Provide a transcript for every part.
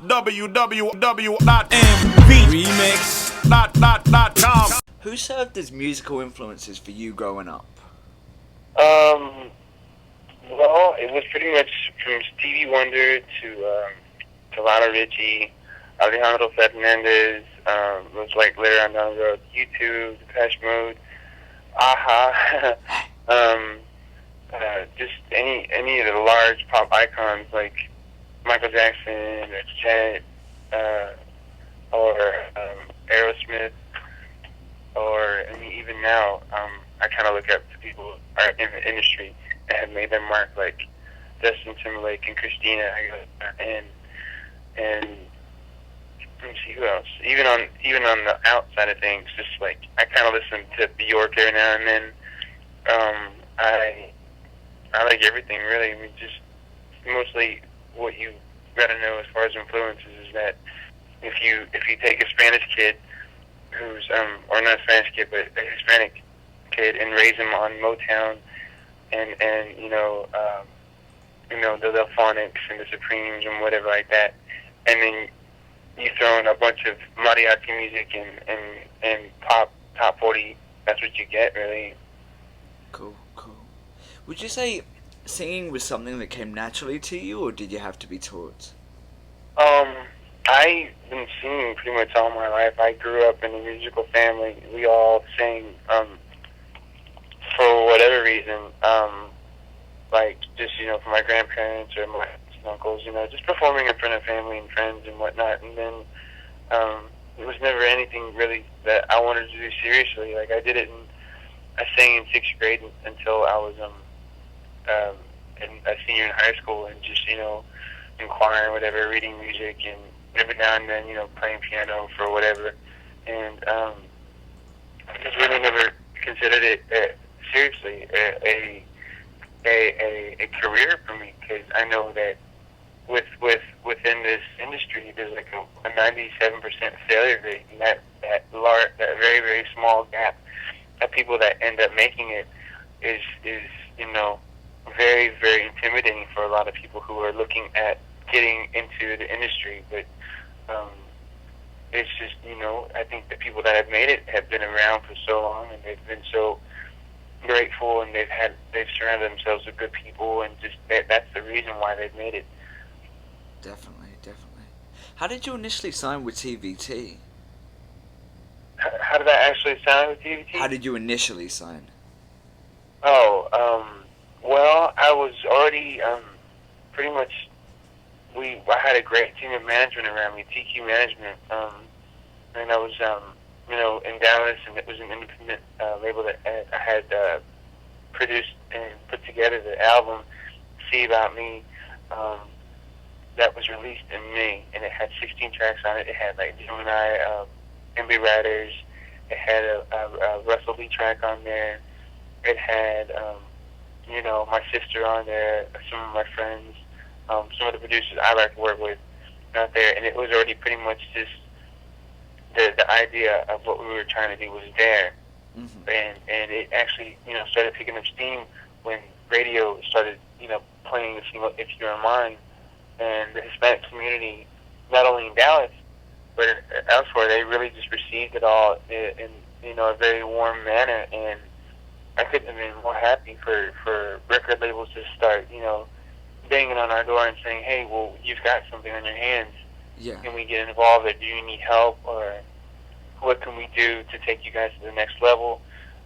www.MVRemix.com. Who served as musical influences for you growing up? Well, it was pretty much from Stevie Wonder to Lionel Richie, Alejandro Hernandez. It was like later on down the road, U2, Depeche Mode, Aha. Just any of the large pop icons like Michael Jackson or Chet, or Aerosmith, or I mean even now, I kind of look up to people who are in the industry that have made their mark, like Justin Timberlake and Christina and let me see who else. Even on the outside of things, just like I kind of listen to Bjork every now and then. I like everything really. I mean, just mostly what you got to know as far as influences is that if you take a Spanish kid who's or not a Spanish kid but a Hispanic kid and raise him on Motown and the Delphonics and the Supremes and whatever like that, and then you throw in a bunch of mariachi music and pop top 40, that's what you get really. Cool. Would you say singing was something that came naturally to you, or did you have to be taught? I've been singing pretty much all my life. I grew up in a musical family. We all sang for whatever reason, like just for my grandparents or my aunts and uncles, just performing in front of family and friends and whatnot. And then it was never anything really that I wanted to do seriously. Like I sang in 6th grade until I was a senior in high school, and just in choir and whatever, reading music, and every now and then playing piano for whatever. And I just really never considered it seriously a career for me, because I know that within this industry there's like a 97% failure rate, and that very, very small gap of people that end up making it is very, very intimidating for a lot of people who are looking at getting into the industry. But it's just I think the people that have made it have been around for so long, and they've been so grateful, and they've surrounded themselves with good people, and just that's the reason why they've made it. Definitely. How did you initially sign with TVT? How did I actually sign with TVT? How did you initially sign? Well, I was already pretty much. I had a great team of management around me, TQ Management, and I was in Dallas, and it was an independent label that I had produced and put together the album "See About Me." That was released in May, and it had 16 tracks on it. It had like Gemini, MB Riders. It had a Russell Lee track on there. It had my sister on there, some of my friends, some of the producers I like to work with out there, and it was already pretty much just the idea of what we were trying to do was there. Mm-hmm. And it actually started picking up steam when radio started playing If You're Mine, and the Hispanic community, not only in Dallas but elsewhere, they really just received it all in a very warm manner. And I couldn't have been more happy for record labels to start banging on our door and saying, hey, well, you've got something on your hands. Yeah. Can we get involved, or do you need help, or what can we do to take you guys to the next level?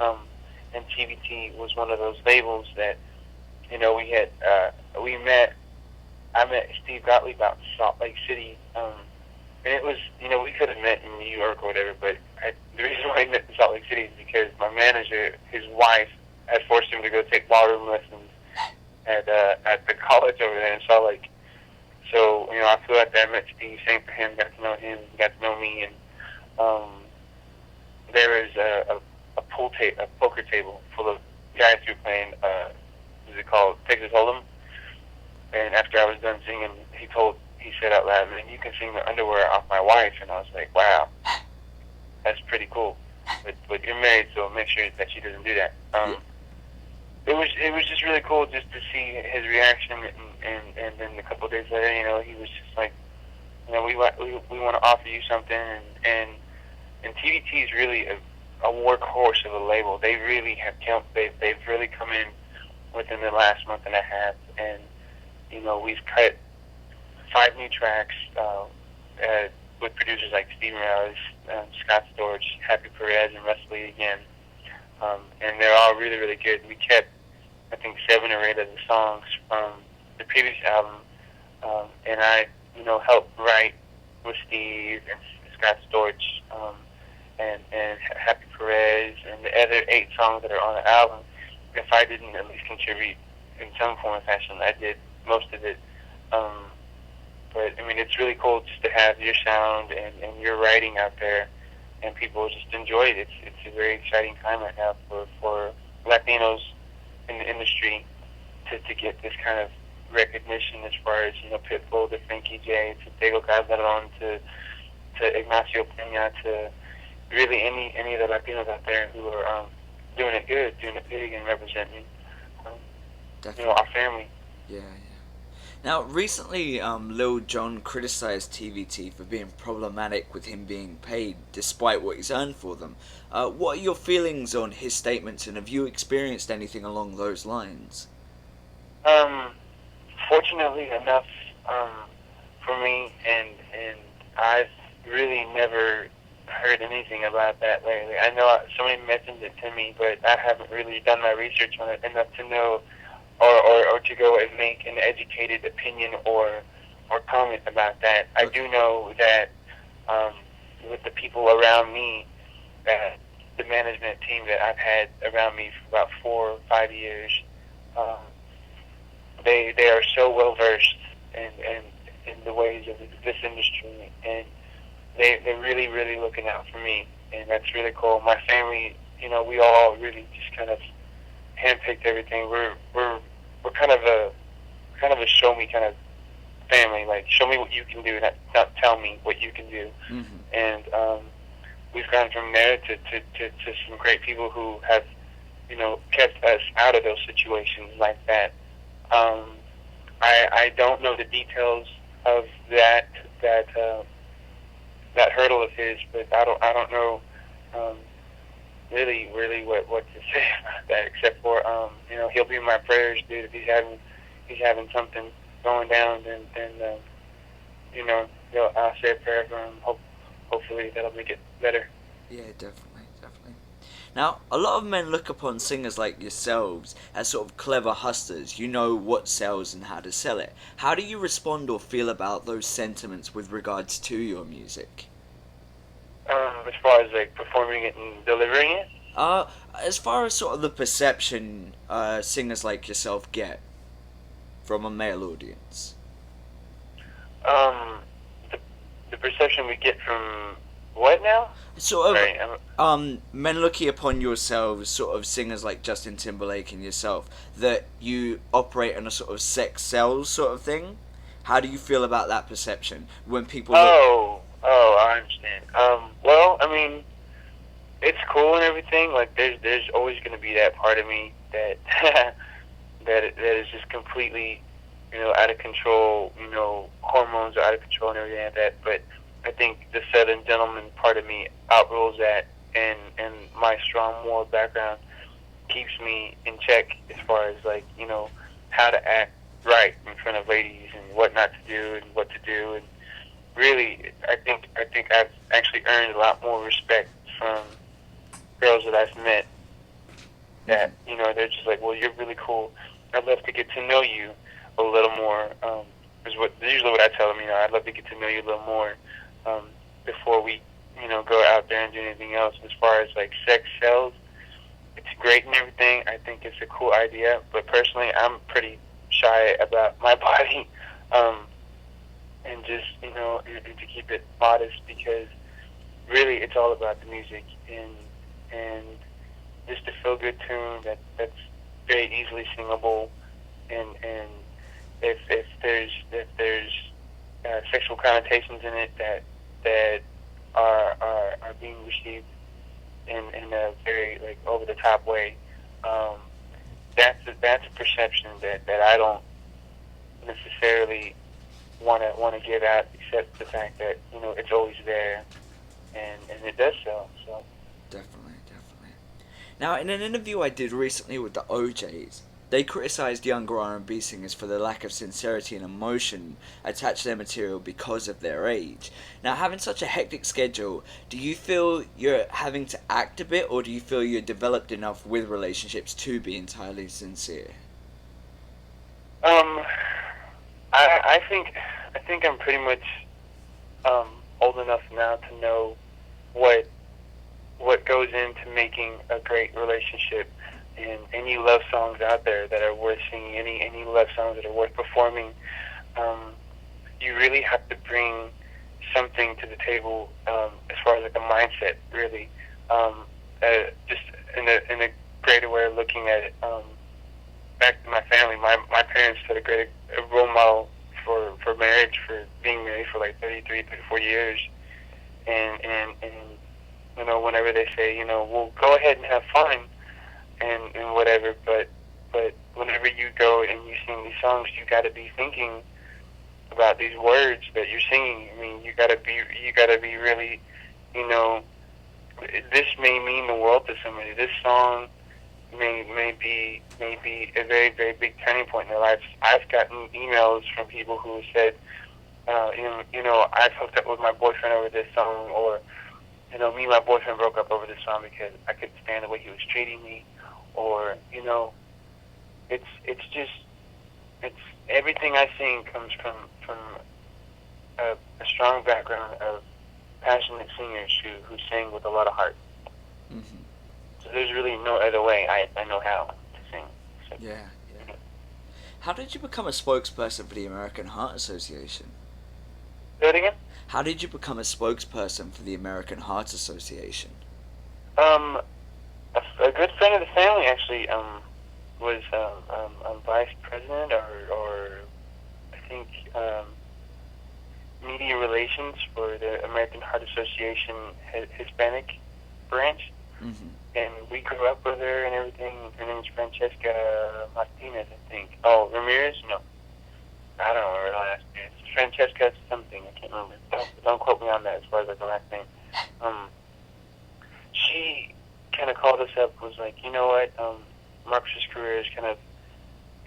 And TVT was one of those labels that I met Steve Gottlieb out in Salt Lake City, and it was we could have met in New York or whatever, but the reason why I met in Salt Lake City is because my manager, his wife, had forced him to go take ballroom lessons at the college over there in Salt Lake. So I flew out there, met Steve, sang for him, got to know him, got to know me, and there was a poker table full of guys who were playing what is it called, Texas Hold'em. And after I was done singing, he said out loud, "Man, you can sing the underwear off my wife." And I was like, "Wow, that's pretty cool." But you're married, so make sure that she doesn't do that. It was just really cool just to see his reaction, and then a couple of days later, he was just like, we want to offer you something, and TVT is really a workhorse of a label. They really have they've really come in within the last month and a half, and we've cut 5 new tracks with producers like Steve Morales, Scott Storch, Happy Perez, and Russ Lee again, and they're all really, really good. We kept, I think, 7 or 8 of the songs from the previous album, and I helped write with Steve and Scott Storch, and Happy Perez, and the other 8 songs that are on the album. If I didn't at least contribute in some form or fashion, I did most of it. But I mean, it's really cool just to have your sound and your writing out there, and people just enjoy it. It's a very exciting time right now for Latinos in the industry to get this kind of recognition, as far as Pitbull to Frankie J to Diego Calderon to Ignacio Peña, to really any of the Latinos out there who are doing it good, doing it big, and representing our family. Yeah. Now, recently, Lil Jon criticized TVT for being problematic with him being paid despite what he's earned for them. What are your feelings on his statements, and have you experienced anything along those lines? Fortunately enough, for me, and I've really never heard anything about that lately. I know somebody mentioned it to me, but I haven't really done my research on it enough to know or to go and make an educated opinion or comment about that. I do know that with the people around me, the management team that I've had around me for about 4 or 5 years, they are so well versed in the ways of this industry, and they're really, really looking out for me, and that's really cool. My family, we all really just kind of handpicked everything. We're kind of a show me kind of family. Like, show me what you can do, not tell me what you can do. Mm-hmm. And we've gone from there to some great people who have kept us out of those situations like that. I don't know the details of that hurdle of his, but I don't know really what to say about that, except for he'll be in my prayers, dude. If he's having something going down, then I'll say a prayer for him. Hopefully that'll make it better. Yeah, definitely. Now, a lot of men look upon singers like yourselves as sort of clever hustlers. You know what sells and how to sell it. How do you respond or feel about those sentiments with regards to your music? As far as like performing it and delivering it? As far as sort of the perception singers like yourself get from a male audience. The perception we get from what now? Sort of, men looking upon yourselves, sort of singers like Justin Timberlake and yourself, that you operate on a sort of sex sells sort of thing. How do you feel about that perception when people? Oh, I understand. Well, I mean, it's cool and everything. Like, there's always going to be that part of me that that is just completely, out of control. Hormones are out of control and everything like that. But I think the Southern gentleman part of me outrules that, and my strong moral background keeps me in check as far as, like, how to act right in front of ladies and what not to do and what to do. And really, I think I've actually earned a lot more respect from girls that I've met, that they're just like, well, you're really cool. I'd love to get to know you a little more. Is usually what I tell them. I'd love to get to know you a little more before we go out there and do anything else. As far as like sex sells, it's great and everything. I think it's a cool idea, but personally, I'm pretty shy about my body, and just and to keep it modest, because really it's all about the music and just a feel good tune that's very easily singable, and if there's sexual connotations in it that are being received in a very like over the top way, that's a perception that I don't necessarily want to give out, except the fact that it's always there, and it does so. So Definitely, definitely. Now, in an interview I did recently with the OJs, they criticised younger R&B singers for the lack of sincerity and emotion attached to their material because of their age. Now, having such a hectic schedule, do you feel you're having to act a bit, or do you feel you're developed enough with relationships to be entirely sincere? um, I think I'm pretty much um, old enough now to know what goes into making a great relationship, and any love songs out there that are worth singing, any love songs that are worth performing. Um, you really have to bring something to the table, as far as like a mindset, really. Just in a greater way of looking at it. Back to my family, my parents set a role model for marriage, for being married for like 33, 34 years, and whenever they say, well, go ahead and have fun and whatever, but whenever you go and you sing these songs, you got to be thinking about these words that you're singing. I mean, you gotta be really, you know, this may mean the world to somebody. This song may be a very, very big turning point in their lives. I've gotten emails from people who said, I've hooked up with my boyfriend over this song, or me and my boyfriend broke up over this song because I couldn't stand the way he was treating me, or it's everything I sing comes from a strong background of passionate singers who sing with a lot of heart. Mm-hmm. So there's really no other way I know how to sing. So, Yeah, yeah. How did you become a spokesperson for the American Heart Association? say it again. How did you become a spokesperson for the American Heart Association? Um, a good friend of the family actually was vice president, or I think media relations for the American Heart Association Hispanic branch. Mm-hmm. And we grew up with her and everything. Her name's Francesca Martinez, I think. Oh, Ramirez? No. I don't remember her last name. It's Francesca something. I can't remember. Don't quote me on that as far as like the last name. She kind of called us up, was like, you know what, Marcus's career is kind of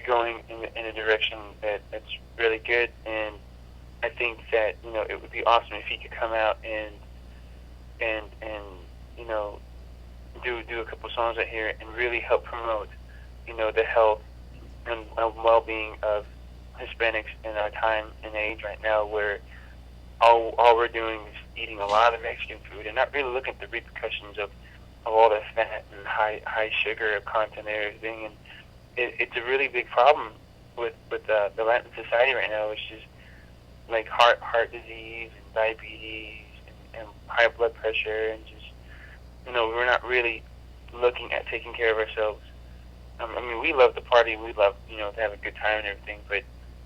going in a direction that's really good, and I think that, it would be awesome if he could come out and you know, do a couple songs out here and really help promote, the health and well-being of Hispanics in our time and age right now, where all we're doing is eating a lot of Mexican food and not really looking at the repercussions of all the fat and high sugar content and everything. And it's a really big problem with the Latin society right now, which is like heart disease and diabetes and high blood pressure, and just we're not really looking at taking care of ourselves. I mean, we love the party, we love to have a good time and everything, but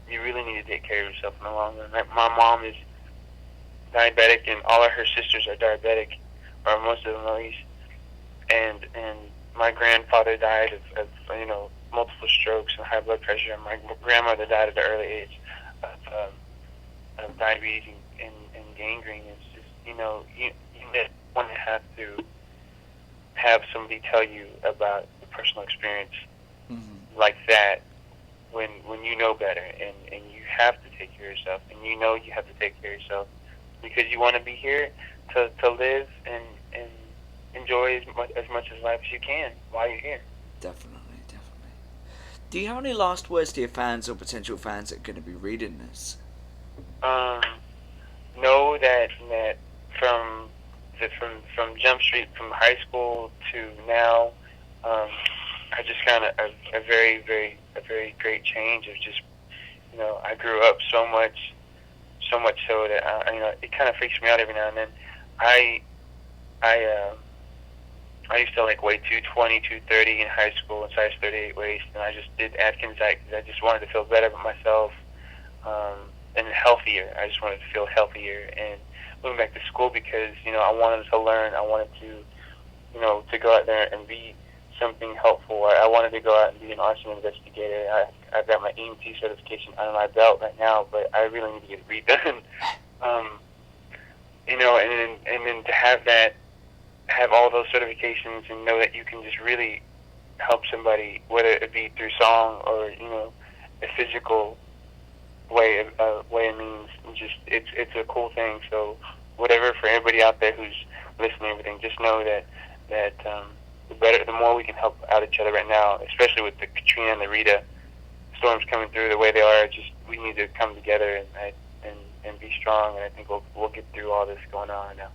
you really need to take care of yourself in the long run. My mom is diabetic, and all of her sisters are diabetic, or most of them at least. And my grandfather died of multiple strokes and high blood pressure, and my grandmother died at an early age of diabetes and gangrene. It's just you want to have to have somebody tell you about the personal experience like that when you know better, and you have to take care of yourself, and you have to take care of yourself because you want to be here to live and enjoy as much as life as you can while you're here. Definitely, definitely. Do you have any last words to your fans or potential fans that are going to be reading this? Um, know that from Jump Street, from high school to now, I just found a very great change of just I grew up so much so that it kind of freaks me out every now and then. I used to weigh 220, 230 in high school and size 38 waist, and I just did Atkins diet because I just wanted to feel better about myself, and healthier. I just wanted to feel healthier, and moving back to school because I wanted to learn. I wanted to go out there and be something helpful. I wanted to go out and be an arson investigator. I I've got my EMT certification under my belt right now, but I really need to get it redone. um, and then to have all those certifications and know that you can just really help somebody, whether it be through song or a physical way of means. Just it's a cool thing. So whatever, for everybody out there who's listening and everything, just know that the more we can help out each other right now, especially with the Katrina and the Rita storms coming through the way they are. Just we need to come together and be strong. And I think we'll get through all this going on right now.